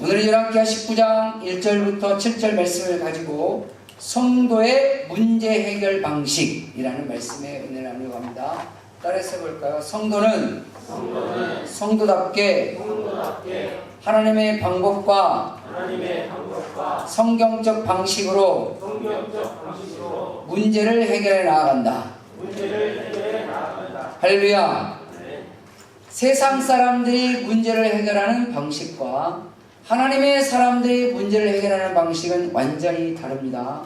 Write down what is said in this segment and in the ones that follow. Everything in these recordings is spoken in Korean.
오늘은 열왕기하 19장 1절부터 7절 말씀을 가지고 성도의 문제 해결 방식이라는 말씀에 은혜를 나누려고 합니다. 따라서 해볼까요? 성도는 성도답게 하나님의 방법과 성경적 방식으로 문제를 해결해 나아간다. 할렐루야. 세상 사람들이 문제를 해결하는 방식과 하나님의 사람들이 문제를 해결하는 방식은 완전히 다릅니다.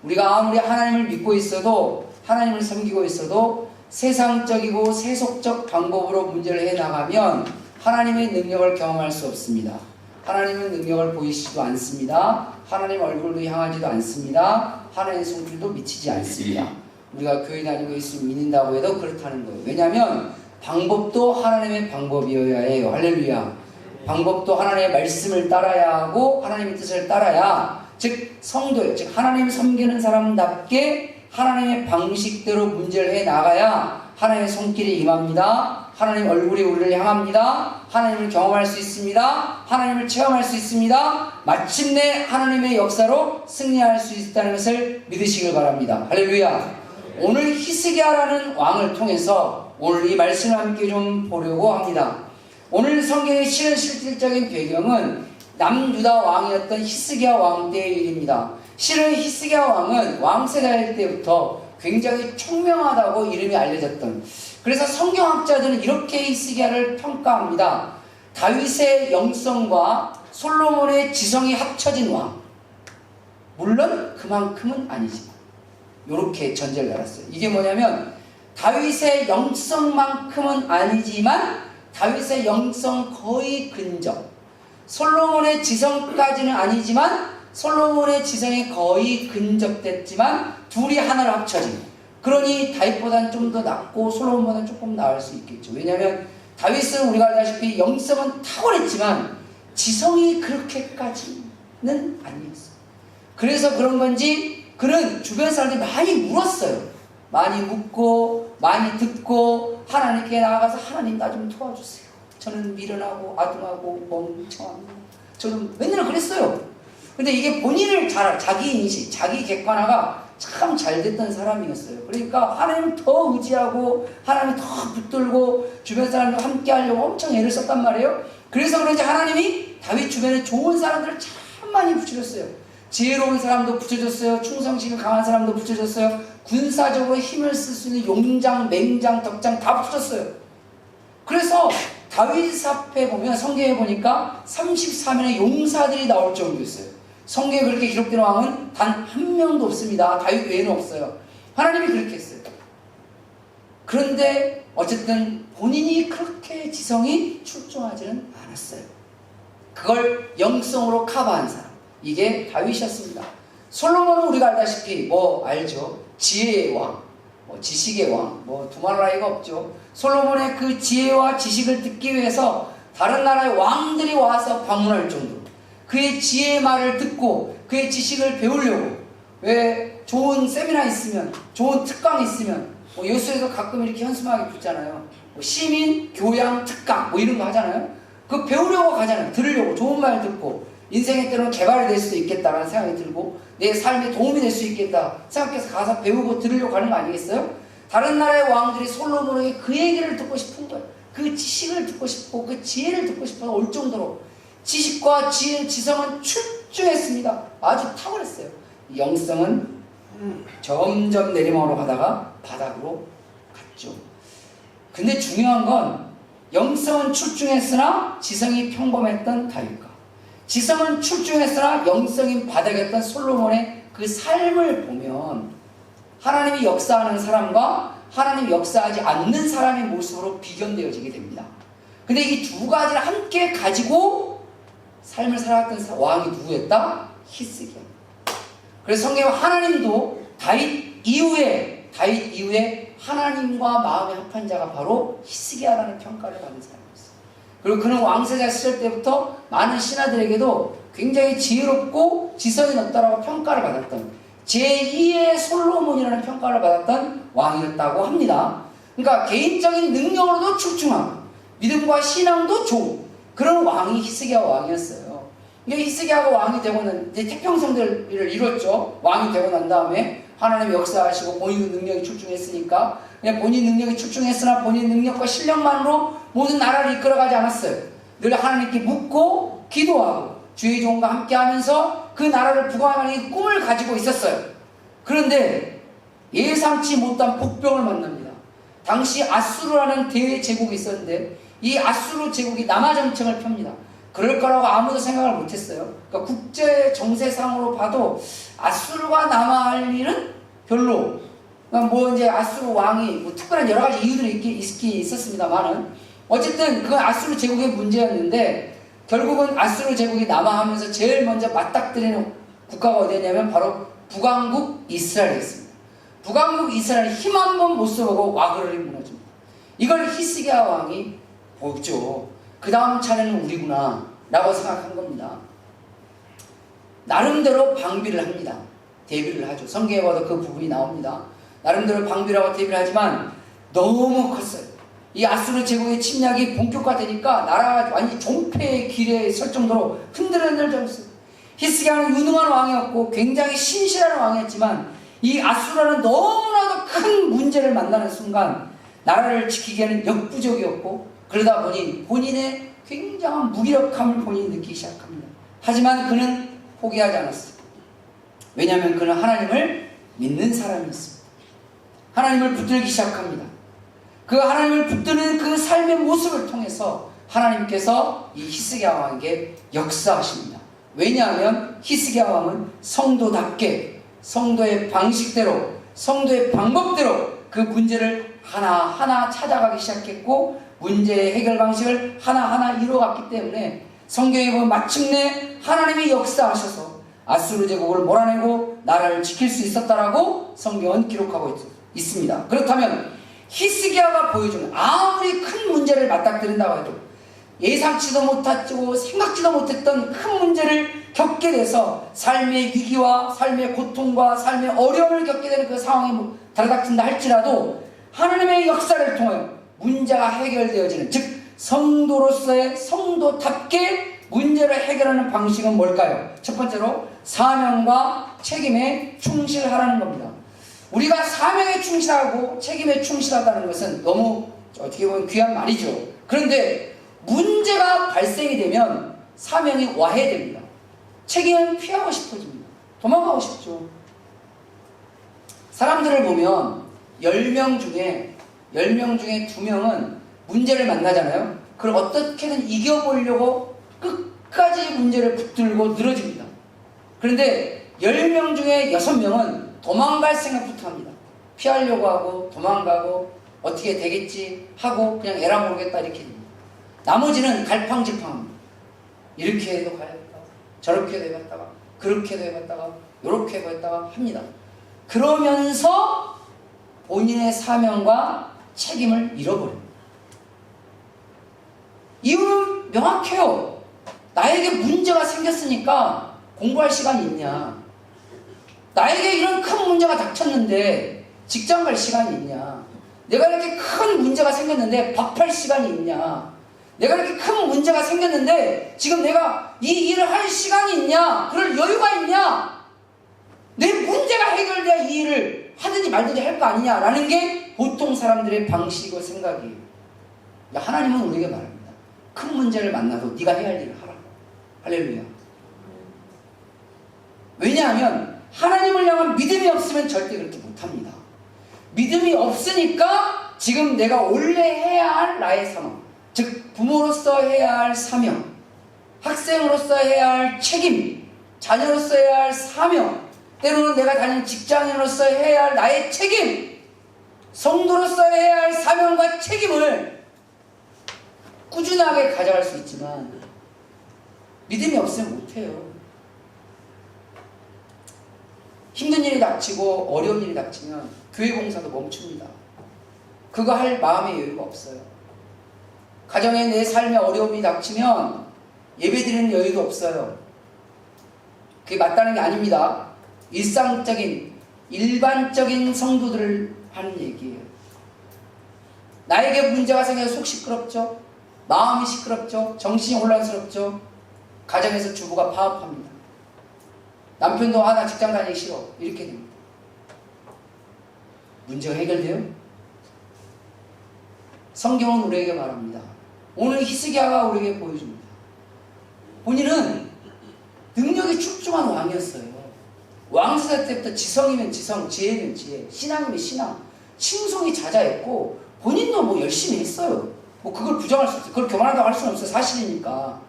우리가 아무리 하나님을 믿고 있어도, 하나님을 섬기고 있어도 세상적이고 세속적 방법으로 문제를 해나가면 하나님의 능력을 경험할 수 없습니다. 하나님은 능력을 보이시지도 않습니다. 하나님 얼굴도 향하지도 않습니다. 하나님의 손길도 미치지 않습니다. 우리가 교회 다니고 예수 믿는다고 해도 그렇다는 거예요. 왜냐하면 방법도 하나님의 방법이어야 해요. 할렐루야. 방법도 하나님의 말씀을 따라야 하고 하나님의 뜻을 따라야, 즉 성도예요. 즉 하나님 섬기는 사람답게 하나님의 방식대로 문제를 해나가야 하나님의 손길이 임합니다. 하나님 얼굴이 우리를 향합니다. 하나님을 경험할 수 있습니다. 하나님을 체험할 수 있습니다. 마침내 하나님의 역사로 승리할 수 있다는 것을 믿으시길 바랍니다. 할렐루야. 오늘 히스기야라는 왕을 통해서 오늘 이 말씀을 함께 좀 보려고 합니다. 오늘 성경의 실질적인 배경은 남유다 왕이었던 히스기야 왕 때의 일입니다. 실은 히스기야 왕은 왕세자일 때부터 굉장히 총명하다고 이름이 알려졌던, 그래서 성경학자들은 이렇게 히스기야를 평가합니다. 다윗의 영성과 솔로몬의 지성이 합쳐진 왕. 물론 그만큼은 아니지만 이렇게 전제를 달았어요. 이게 뭐냐면 다윗의 영성만큼은 아니지만 다윗의 영성 거의 근접, 솔로몬의 지성까지는 아니지만 솔로몬의 지성이 거의 근접됐지만 둘이 하나로 합쳐진, 그러니 다윗보다는 좀 더 낫고 솔로몬보다는 조금 나을 수 있겠죠. 왜냐하면 다윗은 우리가 알다시피 영성은 탁월했지만 지성이 그렇게까지는 아니었어요. 그래서 그런 건지 그는 주변 사람들이 많이 물었어요. 많이 묻고 많이 듣고 하나님께 나아가서 하나님 나 좀 도와주세요. 저는 미련하고 아둥하고 멍청합니다. 저는 맨날 그랬어요. 근데 이게 본인을 자기 인식, 자기 객관화가 참 잘 됐던 사람이었어요. 그러니까 하나님을 더 의지하고 하나님을 더 붙들고 주변 사람들과 함께 하려고 엄청 애를 썼단 말이에요. 그래서 그런지 하나님이 다윗 주변에 좋은 사람들을 참 많이 붙여줬어요. 지혜로운 사람도 붙여줬어요. 충성심이 강한 사람도 붙여줬어요. 군사적으로 힘을 쓸 수 있는 용장, 맹장, 덕장 다 붙여줬어요. 그래서 다윗 앞에 보면 성경에 보니까 34명의 용사들이 나올 정도였어요. 성경에 그렇게 기록된 왕은 단 한 명도 없습니다. 다윗 외에는 없어요. 하나님이 그렇게 했어요. 그런데 어쨌든 본인이 그렇게 지성이 출중하지는 않았어요. 그걸 영성으로 커버한 사람, 이게 다윗이었습니다. 솔로몬은 우리가 알다시피 알죠? 지혜의 왕, 지식의 왕, 두말 나위가 없죠. 솔로몬의 그 지혜와 지식을 듣기 위해서 다른 나라의 왕들이 와서 방문할 정도로 그의 지혜의 말을 듣고 그의 지식을 배우려고, 왜 좋은 세미나 있으면, 좋은 특강 있으면 여수에서 가끔 이렇게 현수막이 붙잖아요. 시민 교양 특강 이런 거 하잖아요. 그거 배우려고 가잖아요. 들으려고, 좋은 말 듣고 인생의 때로는 개발이 될 수도 있겠다라는 생각이 들고 내 삶에 도움이 될 수 있겠다 생각해서 가서 배우고 들으려고 가는 거 아니겠어요? 다른 나라의 왕들이 솔로몬에게 그 얘기를 듣고 싶은 거예요. 그 지식을 듣고 싶고 그 지혜를 듣고 싶어서 올 정도로 지식과 지성은 출중했습니다. 아주 탁월했어요. 영성은 점점 내리막으로 가다가 바닥으로 갔죠. 근데 중요한 건 영성은 출중했으나 지성이 평범했던 다윗과 지성은 출중했으나 영성이 바닥이었던 솔로몬의 그 삶을 보면 하나님이 역사하는 사람과 하나님이 역사하지 않는 사람의 모습으로 비견되어지게 됩니다. 근데 이 두 가지를 함께 가지고 삶을 살았던 왕이 누구였다? 히스기야. 그래서 성경에 하나님도 다윗 이후에 하나님과 마음이 합한 자가 바로 히스기야라는 평가를 받은 사람이었어요. 그리고 그는 왕세자 시절 때부터 많은 신하들에게도 굉장히 지혜롭고 지성이 높다라고 평가를 받았던 제2의 솔로몬이라는 평가를 받았던 왕이었다고 합니다. 그러니까 개인적인 능력으로도 출중하고 믿음과 신앙도 좋은 그런 왕이 히스기야 왕이었어요. 이게 히스기야가 왕이 되고는 이제 태평성대를 이뤘죠. 왕이 되고 난 다음에 하나님의 역사하시고 본인 능력이 출중했으니까, 그냥 본인 능력이 출중했으나 본인 능력과 실력만으로 모든 나라를 이끌어가지 않았어요. 늘 하나님께 묻고 기도하고 주의 종과 함께하면서 그 나라를 부강하는 꿈을 가지고 있었어요. 그런데 예상치 못한 복병을 만납니다. 당시 아수르라는 대제국이 있었는데 이 아수르 제국이 남아정청을 펴니다. 그럴 거라고 아무도 생각을 못했어요. 그러니까 국제 정세상으로 봐도 아수르가 남아할 일은 별로. 그러니까 뭐 이제 아수르 왕이 뭐 특별한 여러 가지 이유들이 있었습니다만은 어쨌든 그건 아수르 제국의 문제였는데 결국은 아수르 제국이 남아하면서 제일 먼저 맞닥뜨리는 국가가 어디였냐면 바로 북왕국 이스라엘이었습니다. 북왕국 이스라엘이 힘 한번 못 써보고 와그르르 무너집니다. 이걸 히스기야 왕이 보죠. 그 다음 차례는 우리구나 라고 생각한 겁니다. 나름대로 방비를 합니다. 대비를 하죠. 성경에 봐도 그 부분이 나옵니다. 나름대로 방비를 하고 대비를 하지만 너무 컸어요. 이 아수르 제국의 침략이 본격화되니까 나라가 완전히 종패의 길에 설 정도로 흔들흔들졌어요. 히스기야는 유능한 왕이었고 굉장히 신실한 왕이었지만 이 아수르는 너무나도 큰 문제를 만나는 순간 나라를 지키기에는 역부족이었고 그러다 보니 본인의 굉장한 무기력함을 본인이 느끼기 시작합니다. 하지만 그는 포기하지 않았어요. 왜냐하면 그는 하나님을 믿는 사람이었습니다. 하나님을 붙들기 시작합니다. 그 하나님을 붙드는 그 삶의 모습을 통해서 하나님께서 이 히스기야 왕에게 역사하십니다. 왜냐하면 히스기야 왕은 성도답게 성도의 방식대로 성도의 방법대로 그 문제를 하나하나 찾아가기 시작했고 문제의 해결 방식을 하나하나 이루어갔기 때문에 성경에 보면 마침내 하나님이 역사하셔서 아수르 제국을 몰아내고 나라를 지킬 수 있었다라고 성경은 기록하고 있습니다. 그렇다면 히스기야가 보여주는 아무리 큰 문제를 맞닥뜨린다고 해도 예상치도 못하고 생각지도 못했던 큰 문제를 겪게 돼서 삶의 위기와 삶의 고통과 삶의 어려움을 겪게 되는 그 상황에 달아닥친다 할지라도 하나님의 역사를 통하여 문제가 해결되어지는, 즉 성도로서의 성도답게 문제를 해결하는 방식은 뭘까요? 첫 번째로 사명과 책임에 충실하라는 겁니다. 우리가 사명에 충실하고 책임에 충실하다는 것은 너무 어떻게 보면 귀한 말이죠. 그런데 문제가 발생이 되면 사명이 와해됩니다. 책임은 피하고 싶어집니다. 도망가고 싶죠. 사람들을 보면 10명 중에 2명은 문제를 만나잖아요. 그걸 어떻게든 이겨보려고 끝까지 문제를 붙들고 늘어집니다. 그런데 10명 중에 6명은 도망갈 생각부터 합니다. 피하려고 하고 도망가고 어떻게 되겠지 하고 그냥 에라 모르겠다 이렇게 됩니다. 나머지는 갈팡질팡합니다. 이렇게 해도 가야겠다, 저렇게 해도 해봤다가 그렇게 해도 해봤다가 이렇게 해봤다가 합니다. 그러면서 본인의 사명과 책임을 잃어버립니다. 이유는 명확해요. 나에게 문제가 생겼으니까 공부할 시간이 있냐? 나에게 이런 큰 문제가 닥쳤는데 직장 갈 시간이 있냐? 내가 이렇게 큰 문제가 생겼는데 밥할 시간이 있냐? 내가 이렇게 큰 문제가 생겼는데 지금 내가 이 일을 할 시간이 있냐? 그럴 여유가 있냐? 내 문제가 해결돼야 이 일을 하든지 말든지 할 거 아니냐라는 게 보통 사람들의 방식이고 생각이에요. 하나님은 우리에게 말합니다. 큰 문제를 만나도 네가 해야 할 일을 하라. 할렐루야. 왜냐하면 하나님을 향한 믿음이 없으면 절대 그렇게 못합니다. 믿음이 없으니까 지금 내가 원래 해야 할 나의 상황, 즉 부모로서 해야 할 사명, 학생으로서 해야 할 책임, 자녀로서 해야 할 사명, 때로는 내가 다니는 직장인으로서 해야 할 나의 책임, 성도로서 해야 할 사명과 책임을 꾸준하게 가져갈 수 있지만 믿음이 없으면 못해요. 힘든 일이 닥치고 어려운 일이 닥치면 교회 봉사도 멈춥니다. 그거 할 마음의 여유가 없어요. 가정에 내 삶의 어려움이 닥치면 예배드리는 여유도 없어요. 그게 맞다는 게 아닙니다. 일상적인 일반적인 성도들을 하는 얘기예요. 나에게 문제가 생겨서 속 시끄럽죠. 마음이 시끄럽죠. 정신이 혼란스럽죠. 가정에서 주부가 파업합니다. 남편도 나 직장 다니기 싫어. 이렇게 됩니다. 문제가 해결돼요? 성경은 우리에게 말합니다. 오늘 히스기야가 우리에게 보여줍니다. 본인은 능력이 출중한 왕이었어요. 왕세자 때부터 지성이면 지성, 지혜면 지혜, 신앙이면 신앙, 칭송이 자자했고 본인도 뭐 열심히 했어요. 뭐 그걸 부정할 수 없어요. 그걸 교만하다고 할 수는 없어요. 사실이니까.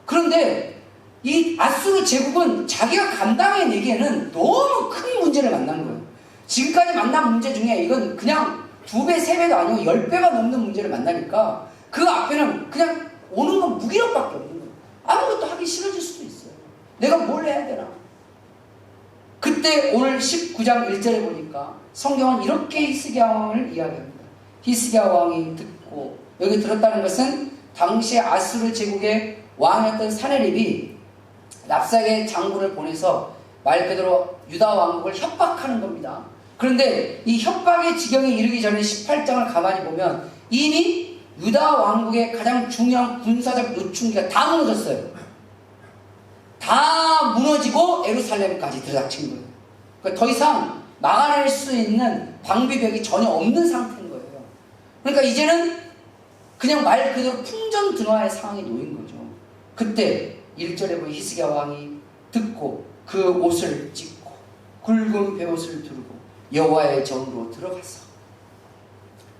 그런데 이 아수르 제국은 자기가 감당해내기에는 너무 큰 문제를 만난 거예요. 지금까지 만난 문제 중에 이건 그냥 2배, 3배도 아니고 10배가 넘는 문제를 만나니까 그 앞에는 그냥 오는 건 무기력밖에 없는 거예요. 아무것도 하기 싫어질 수도 있어요. 내가 뭘 해야 되나? 그때 오늘 19장 1절에 보니까 성경은 이렇게 히스기야 왕을 이야기합니다. 히스기야 왕이 듣고, 여기 들었다는 것은 당시 아수르 제국의 왕이었던 사네립이 랍사게 장군을 보내서 말 그대로 유다 왕국을 협박하는 겁니다. 그런데 이 협박의 지경에 이르기 전에 18장을 가만히 보면 이미 유다 왕국의 가장 중요한 군사적 요충지가 다 무너졌어요. 다 무너지고 에루살렘까지 들이닥친 거예요. 그러니까 더 이상 막아낼 수 있는 방비벽이 전혀 없는 상태인 거예요. 그러니까 이제는 그냥 말 그대로 풍전등화의 상황이 놓인 거죠. 그때 1절에 보면 히스기야 왕이 듣고 그 옷을 찢고 굵은 베옷을 두르고 여호와의 전으로 들어가서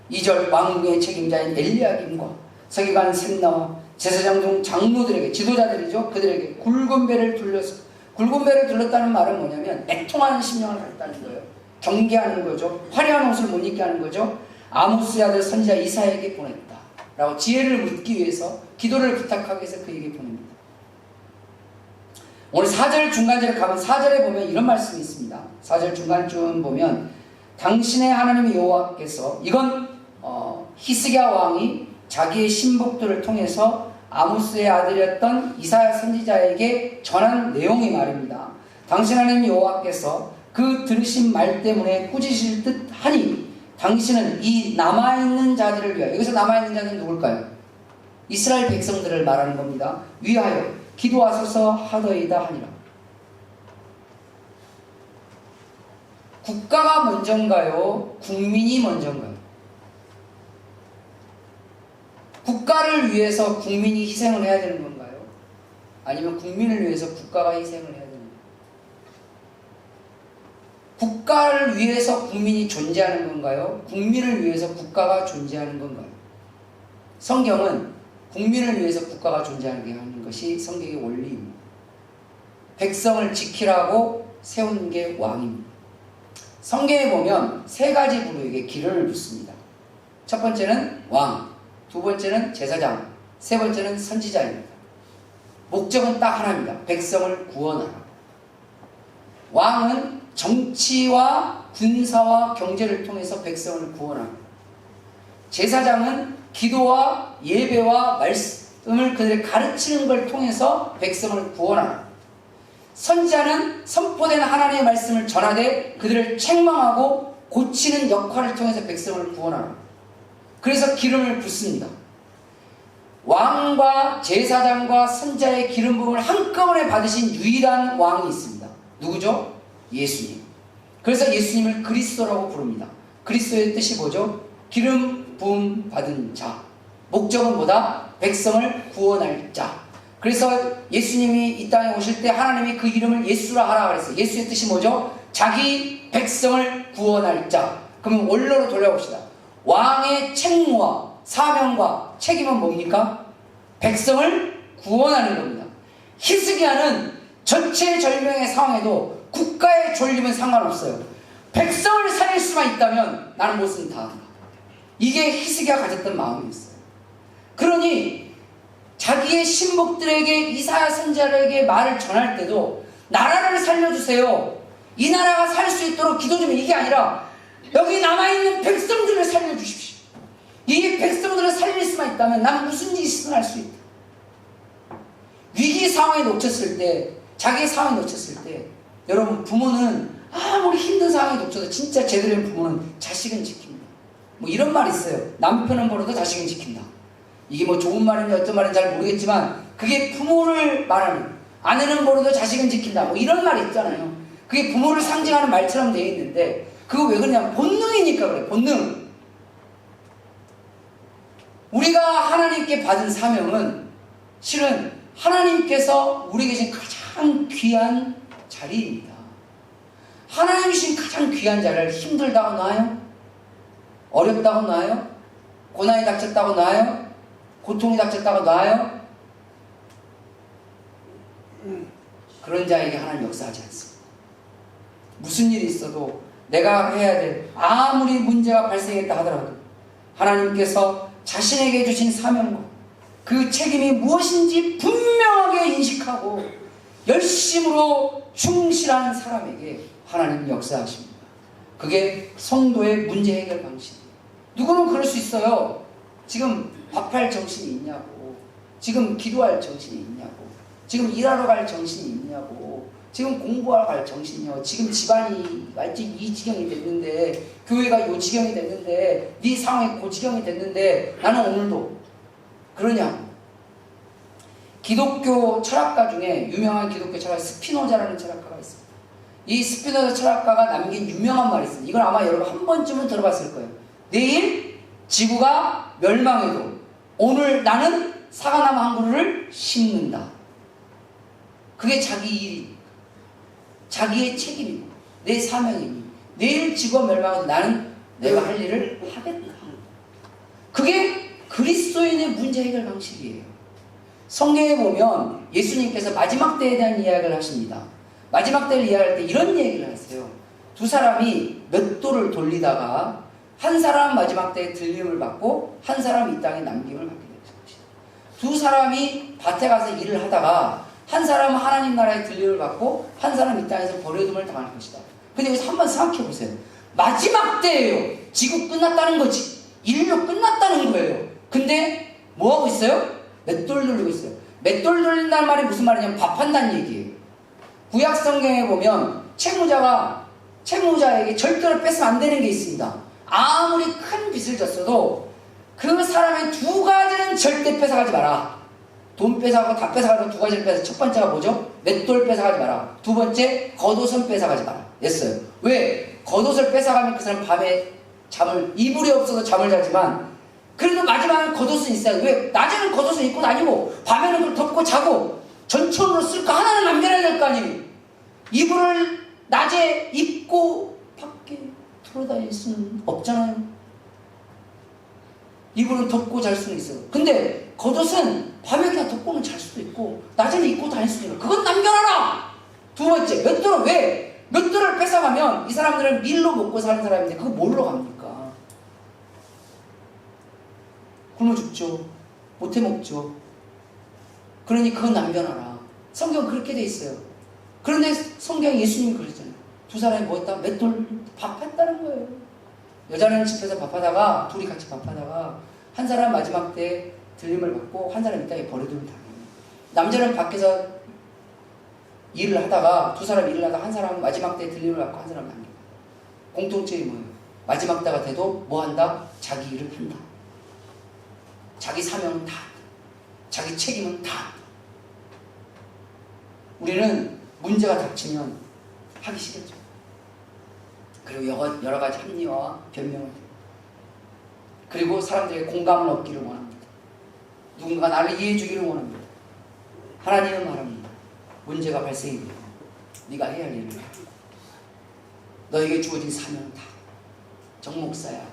2절 왕궁의 책임자인 엘리야김과 서기관 셈나와 제사장 중 장로들에게, 지도자들이죠, 그들에게 굵은 배를 둘러서, 굵은 배를 둘렀다는 말은 뭐냐면 애통하는 심령을 갖다는 거예요. 경계하는 거죠. 화려한 옷을 못 입게 하는 거죠. 아모스의 아들 선지자 이사야에게 보냈다 라고 지혜를 묻기 위해서, 기도를 부탁하기 위해서 그에게 보냅니다. 오늘 4절 중간절에 가면 4절에 보면 이런 말씀이 있습니다. 4절 중간쯤 보면 당신의 하나님 여호와께서, 이건 히스기야 왕이 자기의 신복들을 통해서 아모스의 아들이었던 이사야 선지자에게 전한 내용의 말입니다. 당신 하나님 여호와께서 그 들으신 말 때문에 꾸짖으실 듯 하니 당신은 이 남아있는 자들을 위하여, 여기서 남아있는 자는 누굴까요? 이스라엘 백성들을 말하는 겁니다. 위하여 기도하소서 하더이다 하니라. 국가가 먼저인가요? 국민이 먼저인가요? 국가를 위해서 국민이 희생을 해야 되는 건가요? 아니면 국민을 위해서 국가가 희생을 해야 되는 건가요? 국가를 위해서 국민이 존재하는 건가요? 국민을 위해서 국가가 존재하는 건가요? 성경은 국민을 위해서 국가가 존재하는 것이 성경의 원리입니다. 백성을 지키라고 세운 게 왕입니다. 성경에 보면 3가지 부류에게 기름을 붓습니다. 첫 번째는 왕, 두 번째는 제사장, 세 번째는 선지자입니다. 목적은 딱 하나입니다. 백성을 구원하라. 왕은 정치와 군사와 경제를 통해서 백성을 구원합니다. 제사장은 기도와 예배와 말씀을 그들에게 가르치는 걸 통해서 백성을 구원하라. 선지자는 선포된 하나님의 말씀을 전하되 그들을 책망하고 고치는 역할을 통해서 백성을 구원하라. 그래서 기름을 붓습니다. 왕과 제사장과 선지자의 기름 부음을 한꺼번에 받으신 유일한 왕이 있습니다. 누구죠? 예수님. 그래서 예수님을 그리스도라고 부릅니다. 그리스도의 뜻이 뭐죠? 기름 부음 받은 자. 목적은 뭐다? 백성을 구원할 자. 그래서 예수님이 이 땅에 오실 때 하나님이 그 이름을 예수라 하라 그랬어요. 예수의 뜻이 뭐죠? 자기 백성을 구원할 자. 그러면 원로로 돌려봅시다. 왕의 책무와 사명과 책임은 뭡니까? 백성을 구원하는 겁니다. 히스기야는 전체절명의 상황에도 국가의 존립은 상관없어요. 백성을 살릴 수만 있다면 나는 무엇은 다 한다. 이게 히스기야가 가졌던 마음이었어요. 그러니 자기의 신복들에게, 이사야 선지자에게 말을 전할 때도 나라를 살려주세요, 이 나라가 살 수 있도록 기도 좀, 이게 아니라 여기 남아있는 백성들을 살려주십시오. 이 백성들을 살릴 수만 있다면 난 무슨 짓을 할 수 있다. 위기 상황에 놓쳤을 때, 자기의 상황에 놓쳤을 때, 여러분, 부모는 아무리 힘든 상황에 놓쳐도 진짜 제대로 된 부모는 자식은 지킵니다. 뭐 이런 말이 있어요. 남편은 벌어도 자식은 지킨다. 이게 뭐 좋은 말인지 어떤 말인지 잘 모르겠지만 그게 부모를 말하는, 아내는 모르도 자식은 지킨다 뭐 이런 말이 있잖아요. 그게 부모를 상징하는 말처럼 되어 있는데 그거 왜 그러냐면 본능이니까 그래. 본능. 우리가 하나님께 받은 사명은 실은 하나님께서 우리에게 주신 가장 귀한 자리입니다. 하나님이 주신 가장 귀한 자리를 힘들다고 놔요? 어렵다고 놔요? 고난이 닥쳤다고 놔요? 고통이 닥쳤다고 놔요? 그런 자에게 하나님 역사하지 않습니다. 무슨 일이 있어도 내가 해야 될 아무리 문제가 발생했다 하더라도 하나님께서 자신에게 주신 사명과 그 책임이 무엇인지 분명하게 인식하고 열심으로 충실한 사람에게 하나님 역사하십니다. 그게 성도의 문제 해결 방식이에요. 누구는 그럴 수 있어요. 지금 밥할 정신이 있냐고, 지금 기도할 정신이 있냐고, 지금 일하러 갈 정신이 있냐고, 지금 공부하러 갈 정신이요. 지금 집안이 완전 이 지경이 됐는데, 교회가 요 지경이 됐는데, 네 상황이 그 지경이 됐는데 나는 오늘도 그러냐고. 기독교 철학가 중에 유명한 기독교 철학가 스피노자라는 철학가가 있습니다. 이 스피노자 철학가가 남긴 유명한 말이 있습니다. 이걸 아마 여러분 한 번쯤은 들어봤을 거예요. 내일 지구가 멸망해도 오늘 나는 사과나무 한 그루를 심는다. 그게 자기 일이니까, 자기의 책임이고 내 사명이니, 내일 지구가 멸망해도 나는 내가 할 일을 하겠다. 그게 그리스도인의 문제 해결 방식이에요. 성경에 보면 예수님께서 마지막 때에 대한 이야기를 하십니다. 마지막 때를 이야기할 때 이런 얘기를 하세요. 두 사람이 몇 도를 돌리다가 한 사람은 마지막 때에 들림을 받고 한 사람은 이 땅에 남김을 받게 될 것이다. 두 사람이 밭에 가서 일을 하다가 한 사람은 하나님 나라의 들림을 받고 한 사람은 이 땅에서 버려둠을 당할 것이다. 근데 여기서 한번 생각해 보세요. 마지막 때예요. 지구 끝났다는 거지. 인류 끝났다는 거예요. 근데 뭐 하고 있어요? 맷돌 돌리고 있어요. 맷돌 돌린다는 말이 무슨 말이냐면 밥한다는 얘기예요. 구약 성경에 보면 채무자에게 절대로 뺏으면 안 되는 게 있습니다. 아무리 큰 빚을 졌어도 그 사람의 두 가지는 절대 뺏어가지 마라. 돈 뺏어가고 다 뺏어가고 두 가지를 뺏어. 첫 번째가 뭐죠? 맷돌 뺏어가지 마라. 두 번째, 겉옷은 뺏어가지 마라. 였어요. 왜? 겉옷을 뺏어가면 그 사람 밤에 이불이 없어서 잠을 자지만 그래도 마지막엔 겉옷은 있어요. 왜? 낮에는 겉옷을 입고 다니고 밤에는 그걸 덮고 자고 전천으로 쓸 거 하나는 남겨야 될 거 아니에요. 이불을 낮에 입고 밖에 돌아다닐 수는 없잖아요. 이불은 덮고 잘 수는 있어요. 근데 겉옷은 밤에 그냥 덮고는 잘 수도 있고 낮에는 입고 다닐 수도 있고 그건 남겨놔라. 두 번째, 맷돌은 왜? 맷돌을 뺏어가면 이 사람들은 밀로 먹고 사는 사람인데 그거 뭘로 갑니까? 굶어 죽죠. 못해 먹죠. 그러니 그건 남겨놔라. 성경은 그렇게 돼 있어요. 그런데 성경에 예수님이 그러잖아요. 두 사람이 뭐 했다? 맷돌 밥했다는 거예요. 여자는 집에서 밥하다가 둘이 같이 밥하다가 한 사람 마지막 때 들림을 받고 한 사람 이 땅에 버려두면 당해요. 남자는 밖에서 일을 하다가 두 사람 일을 하다가 한 사람은 마지막 때 들림을 받고 한 사람은 남겨요. 공통점이 뭐예요? 마지막 때가 돼도 뭐 한다? 자기 일을 한다. 자기 사명은 다 한다. 자기 책임은 다 한다. 우리는 문제가 닥치면 하기 싫었죠. 그리고 여러 가지 합리화와 변명을 해요. 그리고 사람들에게 공감을 얻기를 원합니다. 누군가 나를 이해해 주기를 원합니다. 하나님은 말합니다. 문제가 발생이 되면 네가 해야 할 일을 해. 너에게 주어진 사명은 다 정 목사야.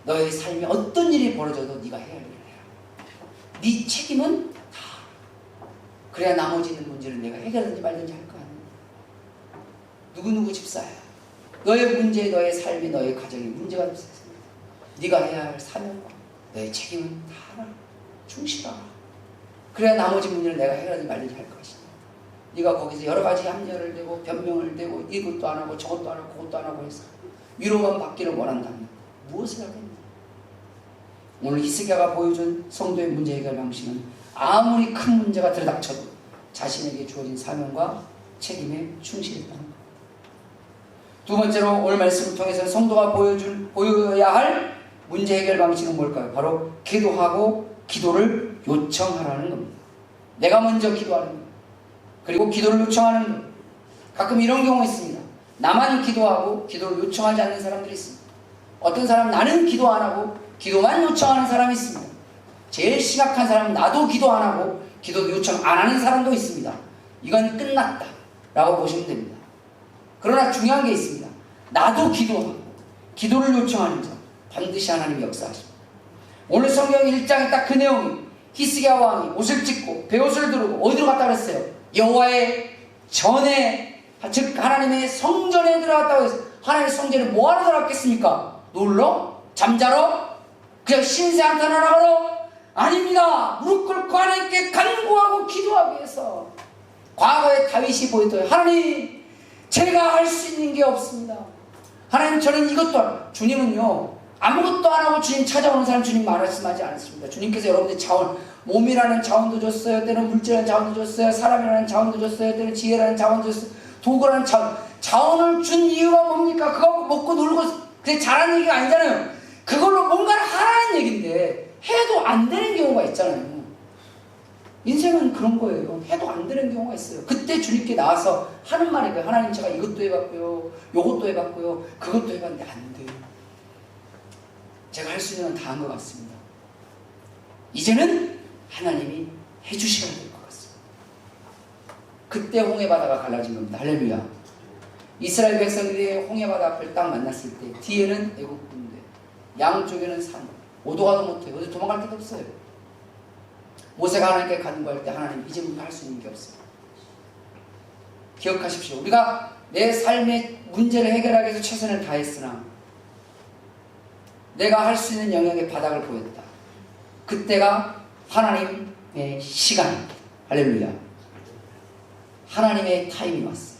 너의 삶에 어떤 일이 벌어져도 네가 해야 할 일을 해라. 네 책임은 다. 그래야 나머지 있는 문제를 내가 해결하든지 말든지 할 거 아니야. 누구누구 집사야. 너의 문제, 너의 삶이, 너의 가정이 문제가 있었습니다. 네가 해야 할 사명과 너의 책임은 다 하라. 충실하라. 그래야 나머지 문제를 내가 해결하든지 말든지 할 것이다. 네가 거기서 여러 가지 합리화를 대고 변명을 대고 이것도 안 하고 저것도 안 하고 그것도 안 하고 해서 위로만 받기를 원한다면 무엇을 하겠냐. 오늘 히스기야가 보여준 성도의 문제 해결 방식은 아무리 큰 문제가 들이닥쳐도 자신에게 주어진 사명과 책임에 충실했다는 것. 두 번째로 오늘 말씀을 통해서 성도가 보여야 할 문제 해결 방식은 뭘까요? 바로 기도하고 기도를 요청하라는 겁니다. 내가 먼저 기도하는 것. 그리고 기도를 요청하는 것. 가끔 이런 경우가 있습니다. 나만 기도하고 기도를 요청하지 않는 사람들이 있습니다. 어떤 사람은 나는 기도 안 하고 기도만 요청하는 사람이 있습니다. 제일 심각한 사람은 나도 기도 안 하고 기도 요청 안 하는 사람도 있습니다. 이건 끝났다 라고 보시면 됩니다. 그러나 중요한 게 있습니다. 나도 기도하고 기도를 요청하는 자 반드시 하나님이 역사하십니다. 오늘 성경 1장에 딱 그 내용이 히스기야 왕이 옷을 찢고 베옷을 두르고 어디로 갔다 그랬어요? 여호와의 전에, 즉 하나님의 성전에 들어갔다고 했어요. 하나님의 성전에 뭐하러 들어갔겠습니까? 놀러? 잠자러? 그냥 신세 한탄하러 가러? 아닙니다. 무릎 꿇고 하나님께 간구하고 기도하기 위해서. 과거에 다윗이 보였던 하나님, 제가 할 수 있는 게 없습니다. 하나님, 저는 이것도 주님은요 아무것도 안 하고 주님 찾아오는 사람 주님 말씀하지 않습니다. 주님께서 여러분들 자원, 몸이라는 자원도 줬어요. 때는 물질이라는 자원도 줬어요. 사람이라는 자원도 줬어요. 때는 지혜라는 자원도 줬어요. 도구라는 자원을 준 이유가 뭡니까? 그거 먹고 놀고 그게 잘하는 얘기가 아니잖아요. 그걸로 뭔가를 하라는 얘기인데 해도 안 되는 경우가 있잖아요. 인생은 그런 거예요. 해도 안 되는 경우가 있어요. 그때 주님께 나와서 하는 말이 거예요. 하나님, 제가 이것도 해봤고요, 요것도 해봤고요, 그것도 해봤는데 안 돼요. 제가 할 수 있는 건 다 한 것 같습니다. 이제는 하나님이 해주시면 될 것 같습니다. 그때 홍해바다가 갈라진 겁니다. 할렐루야. 이스라엘 백성들이 홍해바다 앞을 딱 만났을 때 뒤에는 애국 군대, 양쪽에는 산, 오도 가도 못해요. 어디 도망갈 데도 없어요. 모세가 하나님께 간구할 때 하나님, 이제부터 할 수 있는 게 없어요. 기억하십시오. 우리가 내 삶의 문제를 해결하기 위해서 최선을 다했으나 내가 할 수 있는 영역의 바닥을 보였다. 그때가 하나님의 시간, 할렐루야. 하나님의 타이밍이 왔어요.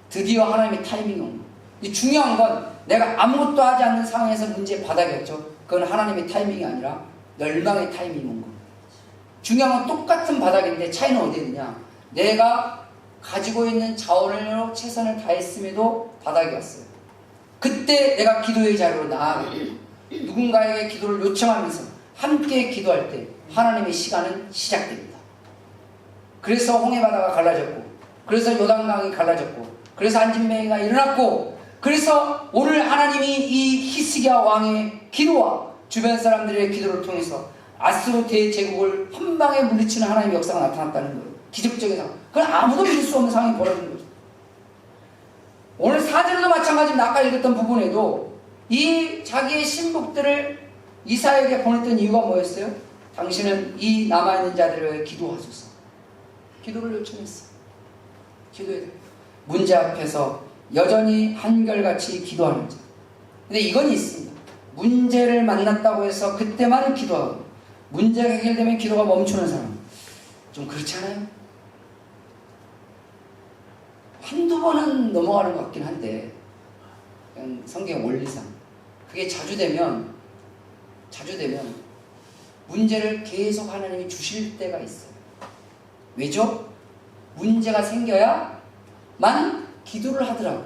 드디어 하나님의 타이밍이 온 거예요. 중요한 건 내가 아무것도 하지 않는 상황에서 문제의 바닥이었죠. 그건 하나님의 타이밍이 아니라 멸망의 타이밍이 온 거예요. 중요한 건 똑같은 바닥인데 차이는 어디에 있느냐. 내가 가지고 있는 자원으로 최선을 다했음에도 바닥이 왔어요. 그때 내가 기도의 자리로 나아가고 누군가에게 기도를 요청하면서 함께 기도할 때 하나님의 시간은 시작됩니다. 그래서 홍해바다가 갈라졌고, 그래서 요단강이 갈라졌고, 그래서 안진뱅이가 일어났고, 그래서 오늘 하나님이 이 히스기야 왕의 기도와 주변 사람들의 기도를 통해서 아스루 대제국을 한 방에 물리치는 하나님의 역사가 나타났다는 거예요. 기적적인 상황. 그건 아무도 믿을 수 없는 상황이 벌어진 거죠. 오늘 사제로도 마찬가지입니다. 아까 읽었던 부분에도 이 자기의 신복들을 이사야에게 보냈던 이유가 뭐였어요? 당신은 이 남아있는 자들을 위해 기도하소서. 기도를 요청했어요. 기도해야 돼요. 문제 앞에서 여전히 한결같이 기도하는 자. 근데 이건 있습니다. 문제를 만났다고 해서 그때만 기도하고 문제가 해결되면 기도가 멈추는 사람, 좀 그렇지 않아요? 한두 번은 넘어가는 것 같긴 한데 그냥 성경 원리상 그게 자주 되면 문제를 계속 하나님이 주실 때가 있어요. 왜죠? 문제가 생겨야만 기도를 하더라고.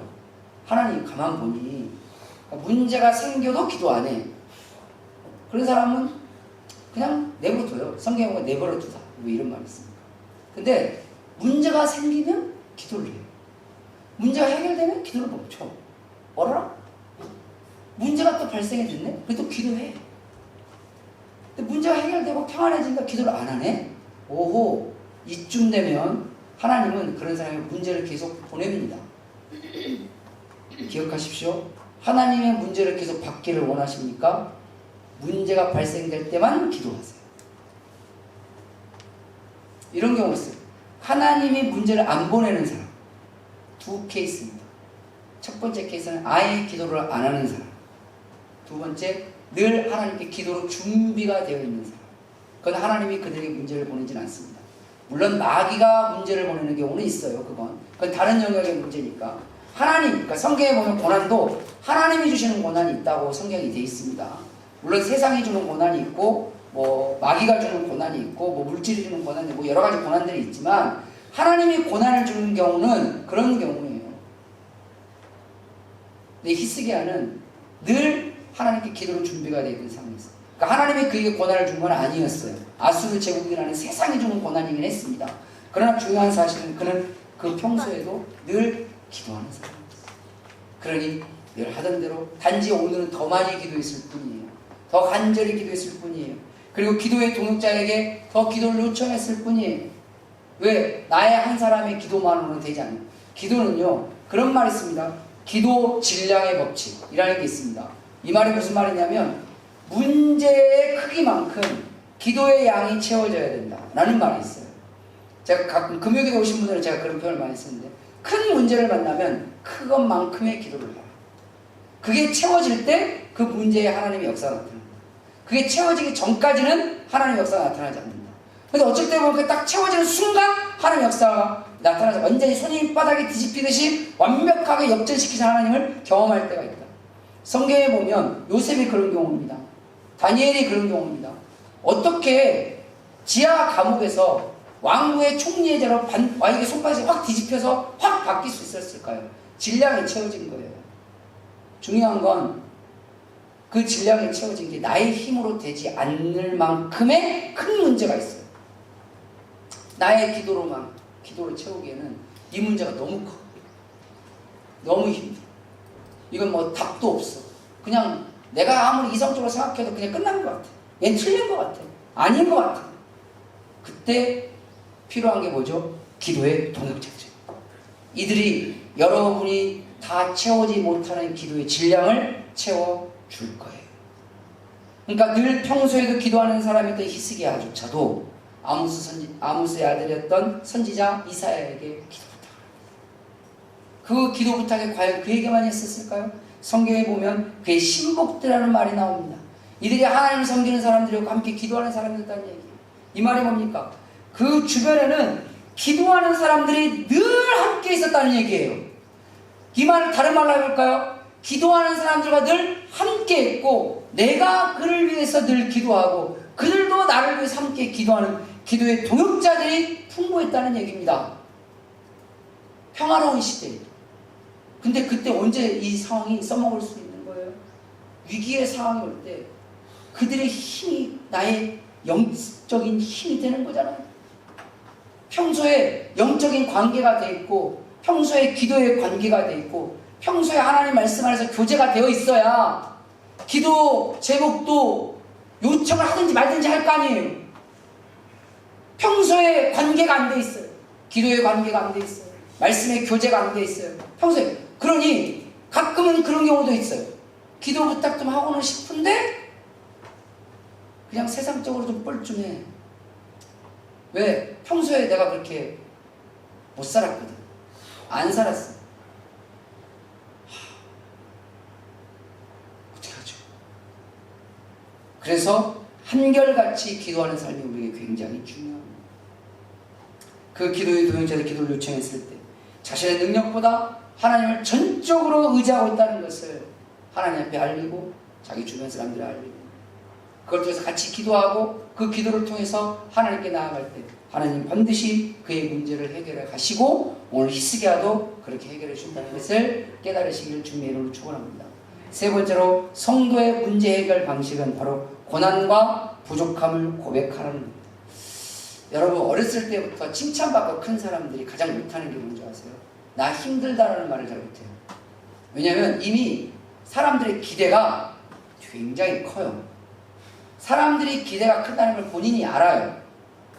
하나님 가만 보니 문제가 생겨도 기도 안 해. 그런 사람은 그냥 내버려둬요. 성경에 보면 내버려두다. 왜 이런 말이 있습니까? 근데 문제가 생기면 기도를 해요. 문제가 해결되면 기도를 멈춰. 어라? 문제가 또 발생이 됐네? 그래도 기도해. 근데 문제가 해결되고 평안해지니까 기도를 안 하네? 오호, 이쯤 되면 하나님은 그런 사람의 문제를 계속 보냅니다. 기억하십시오. 하나님의 문제를 계속 받기를 원하십니까? 문제가 발생될 때만 기도하세요. 이런 경우가 있어요. 하나님이 문제를 안 보내는 사람. 두 케이스입니다. 첫 번째 케이스는 아예 기도를 안 하는 사람. 두 번째, 늘 하나님께 기도로 준비가 되어 있는 사람. 그건 하나님이 그들에게 문제를 보내지는 않습니다. 물론 마귀가 문제를 보내는 경우는 있어요. 그건 다른 영역의 문제니까. 하나님, 그러니까 성경에 보면 고난도 하나님이 주시는 고난이 있다고 성경이 되어 있습니다. 물론 세상이 주는 고난이 있고, 마귀가 주는 고난이 있고, 물질이 주는 고난이 있고, 여러 가지 고난들이 있지만, 하나님이 고난을 주는 경우는 그런 경우예요. 근데 히스기야는 늘 하나님께 기도로 준비가 되어 있는 상황이 있어요. 그러니까 하나님이 그에게 고난을 준 건 아니었어요. 아수르 제국이라는 세상이 주는 고난이긴 했습니다. 그러나 중요한 사실은 그는 그 평소에도 늘 기도하는 사람이었어요. 그러니 늘 하던 대로 단지 오늘은 더 많이 기도했을 뿐이에요. 더 간절히 기도했을 뿐이에요. 그리고 기도의 동역자에게 더 기도를 요청했을 뿐이에요. 왜? 나의 한 사람의 기도만으로는 되지 않아요. 기도는요, 그런 말이 있습니다. 기도 질량의 법칙이라는 게 있습니다. 이 말이 무슨 말이냐면 문제의 크기만큼 기도의 양이 채워져야 된다라는 말이 있어요. 제가 가끔 금요기도 오신 분들은 제가 그런 표현을 많이 쓰는데, 큰 문제를 만나면 그것만큼의 기도를 해요. 그게 채워질 때 그 문제에 하나님의 역사가 나타납니다. 그게 채워지기 전까지는 하나님의 역사가 나타나지 않는다. 근데 어쩔 때 보면 딱 채워지는 순간 하나님의 역사가 나타나서 완전히 손바닥에 뒤집히듯이 완벽하게 역전시키신 하나님을 경험할 때가 있다. 성경에 보면 요셉이 그런 경우입니다. 다니엘이 그런 경우입니다. 어떻게 지하 감옥에서 왕국의 총리제로 왕에게 손바닥이 확 뒤집혀서 확 바뀔 수 있었을까요? 질량이 채워진 거예요. 중요한 건 그 질량이 채워진 게 나의 힘으로 되지 않을 만큼의 큰 문제가 있어요. 나의 기도로 채우기에는 이 문제가 너무 커. 너무 힘들어. 이건 뭐 답도 없어. 그냥 내가 아무리 이성적으로 생각해도 그냥 끝난 것 같아. 얘는 틀린 것 같아. 아닌 것 같아. 그때 필요한 게 뭐죠? 기도의 동역자죠. 이들이 여러분이 다 채워지 못하는 기도의 질량을 채워줄 거예요. 그러니까 늘 평소에도 기도하는 사람이었던 히스기야조차도 아모스의 아들이었던 선지자 이사야에게 기도 부탁을 합니다. 그 기도 부탁이 과연 그에게만 있었을까요? 성경에 보면 그의 신복들이라는 말이 나옵니다. 이들이 하나님을 섬기는 사람들이었고 함께 기도하는 사람들이었다는 얘기예요. 이 말이 뭡니까? 그 주변에는 기도하는 사람들이 늘 함께 있었다는 얘기예요. 이 말을 다른 말로 해볼까요? 기도하는 사람들과 늘 함께 있고 내가 그를 위해서 늘 기도하고 그들도 나를 위해서 함께 기도하는 기도의 동역자들이 풍부했다는 얘기입니다. 평화로운 시대에. 근데 그때 언제 이 상황이 써먹을 수 있는 거예요? 위기의 상황이 올 때 그들의 힘이 나의 영적인 힘이 되는 거잖아요. 평소에 영적인 관계가 돼 있고 평소에 기도의 관계가 돼 있고 평소에 하나님 말씀 안에서 교제가 되어 있어야 기도 제목도 요청을 하든지 말든지 할 거 아니에요. 평소에 관계가 안 돼 있어요. 기도의 관계가 안 돼 있어요. 말씀의 교제가 안 돼 있어요. 평소에. 그러니 가끔은 그런 경우도 있어요. 기도 부탁 좀 하고는 싶은데 그냥 세상적으로 좀 뻘쭘해. 왜? 평소에 내가 그렇게 못 살았거든. 안 살았어. 어떻게 하죠? 그래서 한결같이 기도하는 삶이 우리에게 굉장히 중요합니다. 그 기도의 동역자들 기도를 요청했을 때 자신의 능력보다 하나님을 전적으로 의지하고 있다는 것을 하나님 앞에 알리고 자기 주변 사람들에 알리고 그걸 통해서 같이 기도하고 그 기도를 통해서 하나님께 나아갈 때 하나님 반드시 그의 문제를 해결해 가시고 오늘 히스기야도 그렇게 해결해 준다는 것을 깨달으시기를 주님의 이름으로 축원합니다. 세 번째로 성도의 문제 해결 방식은 바로 고난과 부족함을 고백하라는 겁니다. 여러분 어렸을 때부터 칭찬받고 큰 사람들이 가장 못하는 게 뭔지 아세요? 나 힘들다라는 말을 잘 못해요. 왜냐하면 이미 사람들의 기대가 굉장히 커요. 사람들이 기대가 크다는 걸 본인이 알아요.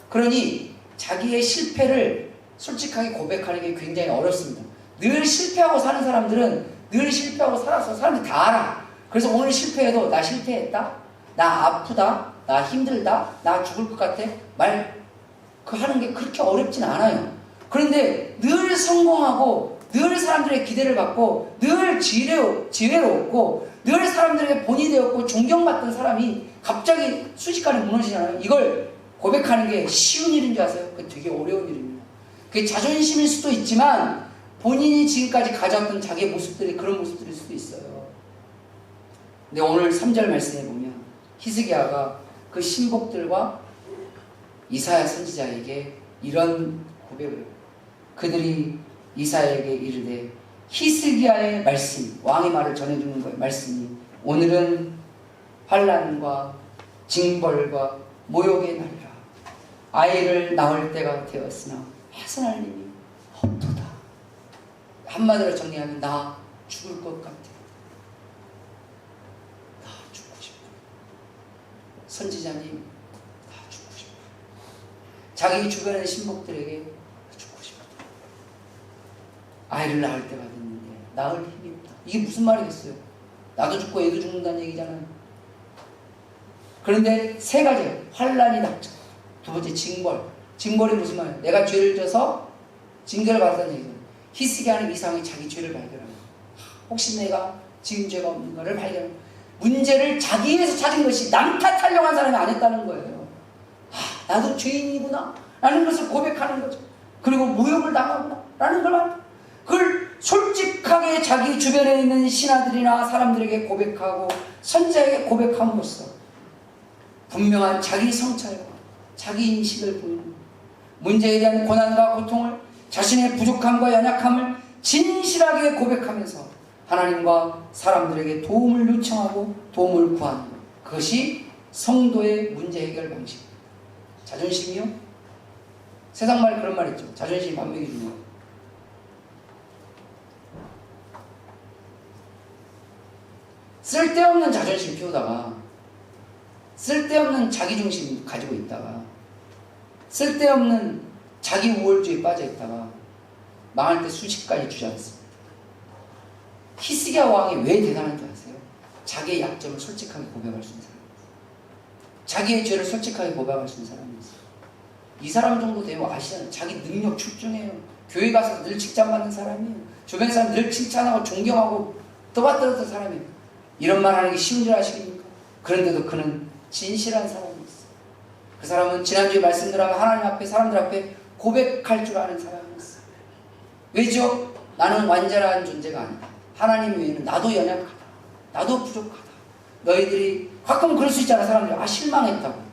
그러니 자기의 실패를 솔직하게 고백하는 게 굉장히 어렵습니다. 늘 실패하고 사는 사람들은 늘 실패하고 살아서 사람들이 다 알아. 그래서 오늘 실패해도 나 실패했다? 나 아프다? 나 힘들다? 나 죽을 것 같아? 하는 게 그렇게 어렵진 않아요. 그런데 늘 성공하고 늘 사람들의 기대를 받고 늘 지혜로 얻고 늘 사람들에게 본이 되었고 존경받던 사람이 갑자기 순식간에 무너지잖아요. 이걸 고백하는 게 쉬운 일인 줄 아세요? 그게 되게 어려운 일입니다. 그게 자존심일 수도 있지만 본인이 지금까지 가져왔던 자기의 모습들이 그런 모습들일 수도 있어요. 근데 오늘 3절 말씀에 보면 히스기야가 그 신복들과 이사야 선지자에게 이런 고백을 해요. 그들이 이사야에게 이르되 히스기야의 말씀, 왕의 말을 전해주는 거예요. 말씀이 오늘은 환난과 징벌과 모욕의 날이라. 아이를 낳을 때가 되었으나 하사날님이 없도다. 한마디로 정리하면 나 죽을 것 같아. 나 죽고 싶어. 선지자님, 나 죽고 싶어. 자기 주변의 신복들에게 죽고 싶어. 아이를 낳을 때가 됐는데 낳을 힘이 없다. 이게 무슨 말이겠어요? 나도 죽고 얘도 죽는다는 얘기잖아요. 그런데 세 가지예요. 환란이 닥쳐. 두 번째 징벌. 징벌이 무슨 말이에요? 내가 죄를 져서 징계를 받았다는 얘기죠. 히스기야는 이상하게 자기 죄를 발견합니다. 혹시 내가 지은 죄가 없는가를 발견합니다. 문제를 자기에서 찾은 것이 남 탓하려고 한 사람이 안 했다는 거예요. 나도 죄인이구나 라는 것을 고백하는 거죠. 그리고 모욕을 당하구나 라는 걸 합니다. 그걸 솔직하게 자기 주변에 있는 신하들이나 사람들에게 고백하고 선지자에게 고백함으로써 분명한 자기 성찰과 자기 인식을 보이는 문제에 대한 고난과 고통을, 자신의 부족함과 연약함을 진실하게 고백하면서 하나님과 사람들에게 도움을 요청하고 도움을 구하는 것. 그것이 성도의 문제 해결 방식. 자존심이요? 세상 말 그런 말 있죠. 자존심이 반맥이 중요해요. 쓸데없는 자존심 피우다가, 쓸데없는 자기중심 가지고 있다가, 쓸데없는 자기 우월주의에 빠져 있다가 망할 때 순식간에 주저앉습니다. 히스기야 왕이 왜 대단한지 아세요? 자기의 약점을 솔직하게 고백할 수 있는 사람이었어요. 자기의 죄를 솔직하게 고백할 수 있는 사람이었어요. 이 사람 정도 되면 아시잖아요. 자기 능력 출중해요. 교회 가서 늘 칭찬받는 사람이에요. 주변 사람 늘 칭찬하고 존경하고 떠받들었던 사람이에요. 이런 말 하는 게 쉬운 줄 아시겠습니까? 그런데도 그는 진실한 사람이었어요. 그 사람은 지난주에 말씀드린 하나님 앞에, 사람들 앞에 고백할 줄 아는 사람이었어요. 왜죠? 나는 완전한 존재가 아니다. 하나님 외에는 나도 연약하다. 나도 부족하다. 너희들이 가끔 그럴 수 있잖아. 사람들이 실망했다고.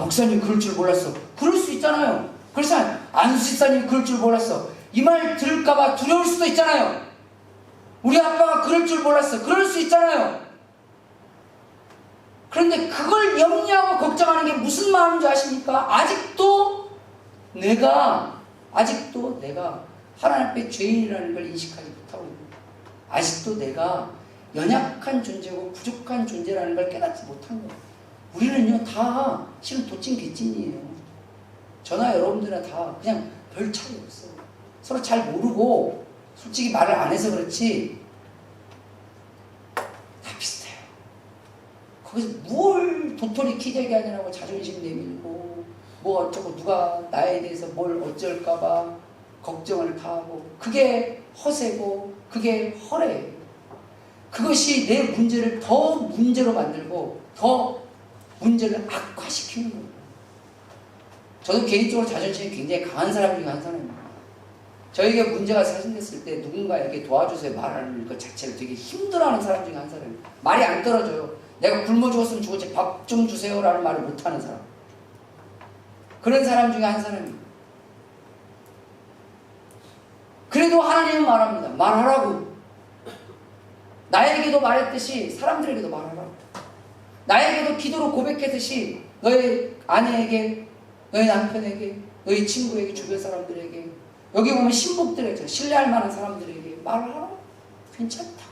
목사님 그럴 줄 몰랐어. 그럴 수 있잖아요. 그래서 안수집사님 그럴 줄 몰랐어. 이 말 들을까봐 두려울 수도 있잖아요. 우리 아빠가 그럴 줄 몰랐어. 그럴 수 있잖아요. 그런데 그걸 염려하고 걱정하는 게 무슨 마음인지 아십니까? 아직도 내가 하나님 앞에 죄인이라는 걸 인식하지 못하고 있는 거예요. 아직도 내가 연약한 존재고 부족한 존재라는 걸 깨닫지 못한 거예요. 우리는요 다 실은 도찐 개찐이에요. 저나 여러분들이나 다 그냥 별 차이 없어요. 서로 잘 모르고 솔직히 말을 안 해서 그렇지 다 비슷해요. 거기서 뭘 도토리 키재기 하느라고 자존심 내밀고 뭐 어쩌고 누가 나에 대해서 뭘 어쩔까봐 걱정을 다 하고, 그게 허세고 그게 허례예요. 그것이 내 문제를 더 문제로 만들고 더 문제를 악화시키는 거예요. 저도 개인적으로 자존심이 굉장히 강한 사람 중에 한 사람입니다. 저에게 문제가 생겼을 때 누군가에게 도와주세요 말하는 것 자체를 되게 힘들어하는 사람 중에 한 사람이에요. 말이 안 떨어져요. 내가 굶어 죽었으면 죽었지 밥 좀 주세요라는 말을 못하는 사람. 그런 사람 중에 한 사람입니다. 그래도 하나님은 말합니다. 말하라고. 나에게도 말했듯이 사람들에게도 말하라고. 나에게도 기도로 고백했듯이 너의 아내에게, 너의 남편에게, 너의 친구에게, 주변 사람들에게, 여기 보면 신복들에게, 신뢰할 만한 사람들에게 말하라고. 괜찮다.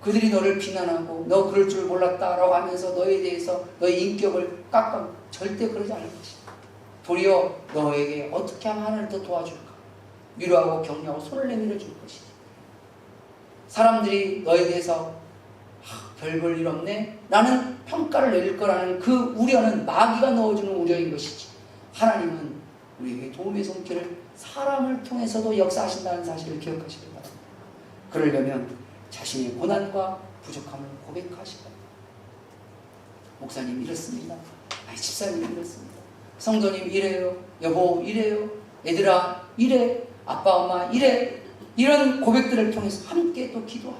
그들이 너를 비난하고 너 그럴 줄 몰랐다라고 하면서 너에 대해서 너의 인격을 깎아, 절대 그러지 않을 것이다. 도리어 너에게 어떻게 하면 하나님 더 도와줄까? 위로하고 격려하고 손을 내밀어 줄 것이다. 사람들이 너에 대해서 별볼 일 없네? 라는 평가를 내릴 거라는 그 우려는 마귀가 넣어주는 우려인 것이지, 하나님은 우리에게 도움의 손길을 사람을 통해서도 역사하신다는 사실을 기억하시기 바랍니다. 그러려면 자신의 고난과 부족함을 고백하시고, 목사님 이렇습니다. 집사님 이렇습니다. 성도님 이래요. 여보 이래요. 얘들아 이래. 아빠 엄마 이래. 이런 고백들을 통해서 함께 또 기도하고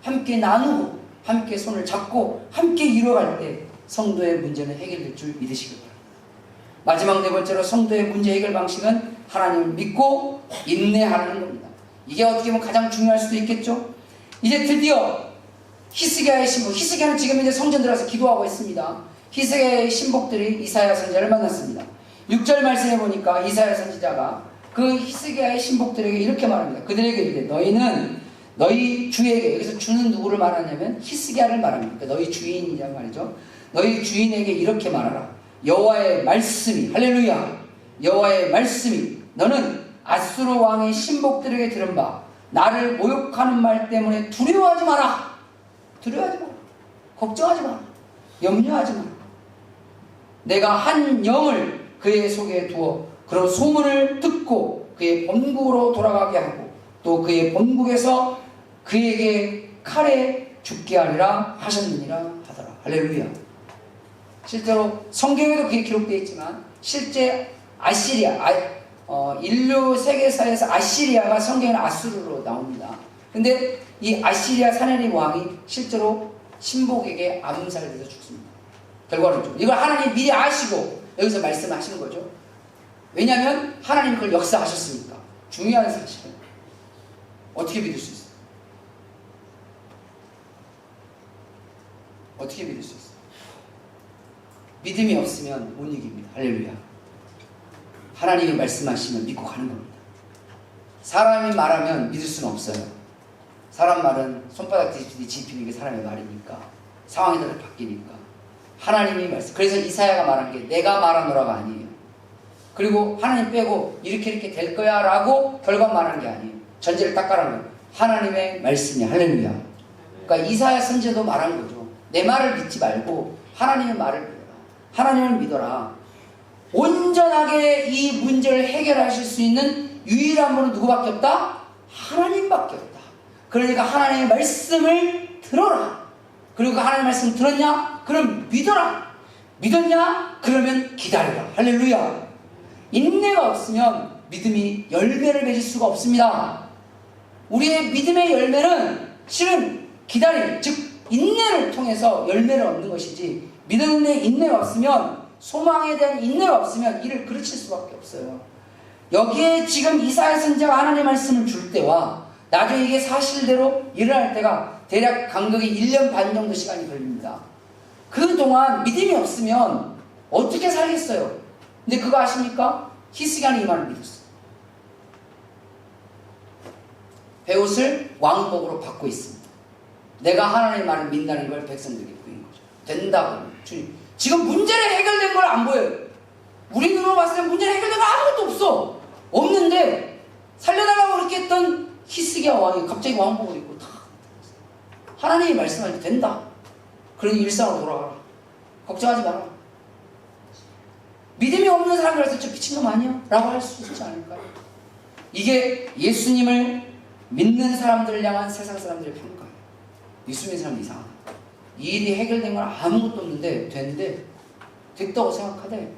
함께 나누고 함께 손을 잡고 함께 이뤄갈 때 성도의 문제는 해결될 줄 믿으시기 바랍니다. 마지막 네 번째로 성도의 문제 해결 방식은 하나님을 믿고 인내하는 겁니다. 이게 어떻게 보면 가장 중요할 수도 있겠죠. 이제 드디어 히스기야의 신부, 히스기야는 지금 이제 성전 들어가서 기도하고 있습니다. 히스기야의 신복들이 이사야 선지자를 만났습니다. 6절 말씀해 보니까 이사야 선지자가 그 히스기야의 신복들에게 이렇게 말합니다. 그들에게 이르되 너희는 너희 주에게, 여기서 주는 누구를 말하냐면 히스기야를 말합니다. 그러니까 너희 주인이란 말이죠. 너희 주인에게 이렇게 말하라. 여호와의 말씀이, 할렐루야, 여호와의 말씀이 너는 아수르 왕의 신복들에게 들은 바 나를 모욕하는 말 때문에 두려워하지 마라. 두려워하지 마라. 걱정하지 마라. 염려하지 마라. 내가 한 영을 그의 속에 두어 그런 소문을 듣고 그의 본국으로 돌아가게 하고 또 그의 본국에서 그에게 칼에 죽게 하리라 하셨느니라 하더라. 할렐루야. 실제로 성경에도 그게 기록되어 있지만 실제 아시리아, 인류 세계사에서 아시리아가 성경에는 아수르로 나옵니다. 근데 이 아시리아 사내립 왕이 실제로 신복에게 암살돼서 죽습니다. 결과는 이걸 하나님 미리 아시고 여기서 말씀하시는 거죠. 왜냐하면 하나님이 그걸 역사하셨으니까. 중요한 사실은 어떻게 믿을 수 있어요? 어떻게 믿을 수 있어요? 믿음이 없으면 못 이깁니다. 할렐루야. 하나님이 말씀하시면 믿고 가는 겁니다. 사람이 말하면 믿을 수는 없어요. 사람 말은 손바닥 뒤집히듯이 집히는 게 사람의 말이니까, 상황이 다 바뀌니까. 하나님이 말씀. 그래서 이사야가 말한 게 내가 말하노라가 아니에요. 그리고 하나님 빼고 이렇게 될 거야 라고 결과 말하는 게 아니에요. 전제를 딱 깔아놓은 거예요. 하나님의 말씀이. 할렐루야. 그러니까 이사야 선지자도 말한 거죠. 내 말을 믿지 말고 하나님의 말을 믿어라. 하나님을 믿어라. 온전하게 이 문제를 해결하실 수 있는 유일한 분은 누구밖에 없다? 하나님밖에 없다. 그러니까 하나님의 말씀을 들어라. 그리고 하나님의 말씀 들었냐? 그럼 믿어라. 믿었냐? 그러면 기다려라. 할렐루야. 인내가 없으면 믿음이 열매를 맺을 수가 없습니다. 우리의 믿음의 열매는 실은 기다림, 즉 인내를 통해서 열매를 얻는 것이지, 믿음에 인내가 없으면, 소망에 대한 인내가 없으면 이를 그르칠 수밖에 없어요. 여기에 지금 이사야 선지자가 하나님의 말씀을 줄 때와 나중에 이게 사실대로 일어날 때가 대략 간격이 1년 반 정도 시간이 걸립니다. 그동안 믿음이 없으면 어떻게 살겠어요? 근데 그거 아십니까? 히스기야는 이 말을 믿었어요. 베옷을 왕복으로 받고 있습니다. 내가 하나님의 말을 믿는다는 걸 백성들에게 보인 거죠. 된다고. 주님. 지금 문제는 해결된 걸 안 보여요. 우리 눈으로 봤을 때 문제는 해결된 거 아무것도 없어. 없는데 살려달라고 그렇게 했던 히스기야 왕이 갑자기 왕복을 입고 다 하나님이 말씀하니 된다. 그러니 일상으로 돌아가라. 걱정하지 마라. 믿음이 없는 사람들한테 저 미친놈 아니야? 라고 할 수 있지 않을까요? 이게 예수님을 믿는 사람들을 향한 세상 사람들의 평가예요. 예수 믿는 사람은 이상하다. 이 일이 해결된 건 아무것도 없는데 된대. 됐다고 생각하대.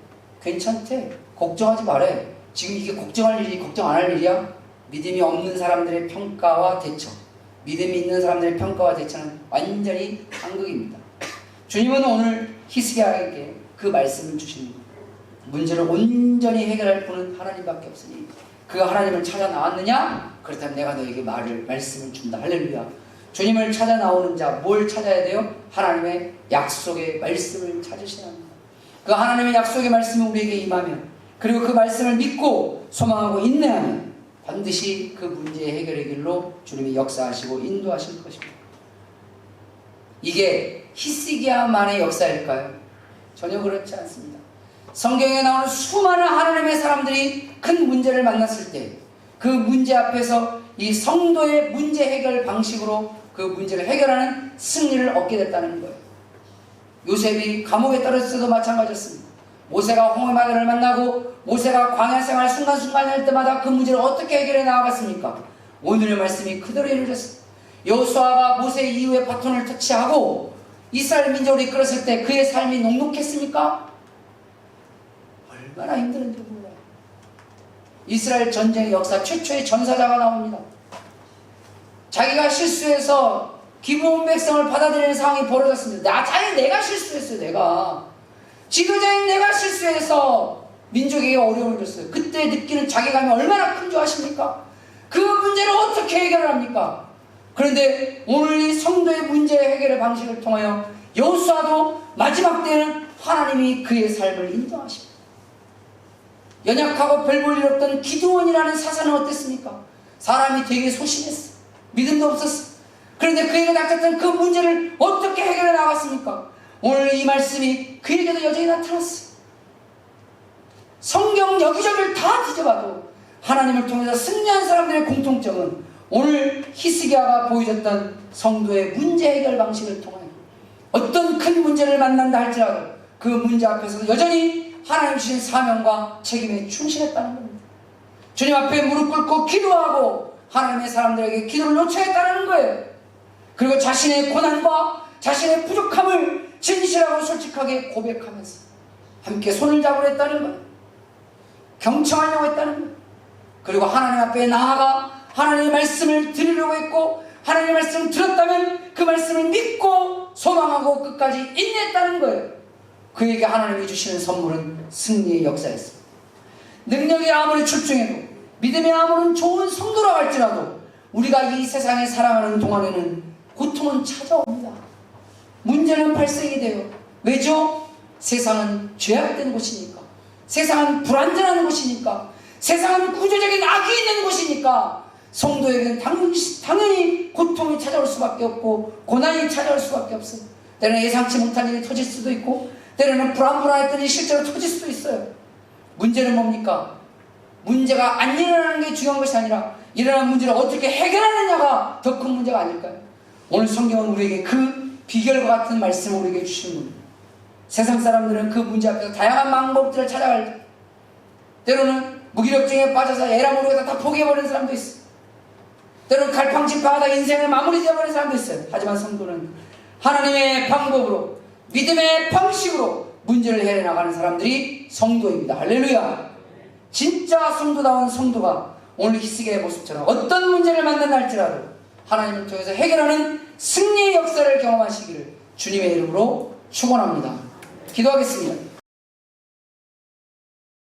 괜찮대. 걱정하지 말래. 지금 이게 걱정할 일이 걱정 안 할 일이야? 믿음이 없는 사람들의 평가와 대처, 믿음이 있는 사람들의 평가와 대처는 완전히 상극입니다. 주님은 오늘 히스기야에게 그 말씀을 주시는 거예요. 문제를 온전히 해결할 분은 하나님밖에 없으니 그 하나님을 찾아 나왔느냐? 그렇다면 내가 너에게 말씀을 준다. 할렐루야. 주님을 찾아 나오는 자, 뭘 찾아야 돼요? 하나님의 약속의 말씀을 찾으셔야 합니다. 그 하나님의 약속의 말씀이 우리에게 임하면, 그리고 그 말씀을 믿고 소망하고 인내하면 반드시 그 문제의 해결의 길로 주님이 역사하시고 인도하실 것입니다. 이게 히스기야만의 역사일까요? 전혀 그렇지 않습니다. 성경에 나오는 수많은 하나님의 사람들이 큰 문제를 만났을 때 그 문제 앞에서 이 성도의 문제 해결 방식으로 그 문제를 해결하는 승리를 얻게 됐다는 거예요. 요셉이 감옥에 떨어졌을 때도 마찬가지였습니다. 모세가 홍해 바다를 만나고 모세가 광야 생활 순간순간 할 때마다 그 문제를 어떻게 해결해 나아갔습니까? 오늘의 말씀이 그대로 이루어졌습니다. 여호수아가 모세 이후에 바톤을 터치하고 이스라엘 민족을 이끌었을 때 그의 삶이 녹록했습니까? 얼마나 힘들었는지 몰라요. 이스라엘 전쟁의 역사 최초의 전사자가 나옵니다. 자기가 실수해서 기브온 백성을 받아들이는 상황이 벌어졌습니다. 내가 실수했어요. 내가 지도자인 내가 실수해서 민족에게 어려움을 줬어요. 그때 느끼는 자괴감이 얼마나 큰 줄 아십니까? 그 문제를 어떻게 해결을 합니까? 그런데 오늘 이 성도의 문제 해결의 방식을 통하여 여호수아도 마지막 때는 하나님이 그의 삶을 인정하십니다. 연약하고 별 볼 일 없던 기드온이라는 사사는 어땠습니까? 사람이 되게 소심했어. 믿음도 없었어. 그런데 그에게 닥쳤던 그 문제를 어떻게 해결해 나갔습니까? 오늘 이 말씀이 그에게도 여전히 나타났어요. 성경 여기저기를 다 뒤져봐도 하나님을 통해서 승리한 사람들의 공통점은 오늘 히스기야가 보여줬던 성도의 문제 해결 방식을 통하여 어떤 큰 문제를 만난다 할지라도 그 문제 앞에서도 여전히 하나님 주신 사명과 책임에 충실했다는 겁니다. 주님 앞에 무릎 꿇고 기도하고 하나님의 사람들에게 기도를 요청했다는 거예요. 그리고 자신의 고난과 자신의 부족함을 진실하고 솔직하게 고백하면서 함께 손을 잡으려 했다는 거예요. 경청하려고 했다는 거예요. 그리고 하나님 앞에 나아가 하나님의 말씀을 드리려고 했고 하나님의 말씀을 들었다면 그 말씀을 믿고 소망하고 끝까지 인내했다는 거예요. 그에게 하나님이 주시는 선물은 승리의 역사였습니다. 능력이 아무리 출중해도 믿음이 아무리 좋은 성도라고 할지라도 우리가 이 세상에 살아가는 동안에는 고통은 찾아옵니다. 문제는 발생이 돼요. 왜죠? 세상은 죄악된 곳이니까, 세상은 불완전한 곳이니까, 세상은 구조적인 악이 있는 곳이니까 성도에게는 당연히 고통이 찾아올 수밖에 없고 고난이 찾아올 수밖에 없어요. 때로는 예상치 못한 일이 터질 수도 있고 때로는 불안했던 일이 실제로 터질 수도 있어요. 문제는 뭡니까? 문제가 안 일어나는 게 중요한 것이 아니라 일어난 문제를 어떻게 해결하느냐가 더 큰 문제가 아닐까요? 오늘 성경은 우리에게 그 비결과 같은 말씀을 우리에게 주시는 겁니다. 세상 사람들은 그 문제 앞에서 다양한 방법들을 찾아갈 때 때로는 무기력증에 빠져서 에라 모르겠다 다 포기해버리는 사람도 있어요. 때로는 갈팡질팡하다 인생을 마무리 지어버리는 사람도 있어요. 하지만 성도는 하나님의 방법으로 믿음의 방식으로 문제를 해나가는 사람들이 성도입니다. 할렐루야. 진짜 성도다운 성도가 오늘 히스기야의 모습처럼 어떤 문제를 만난다 할지라도 하나님을 통해서 해결하는 승리의 역사를 경험하시기를 주님의 이름으로 축원합니다. 기도하겠습니다.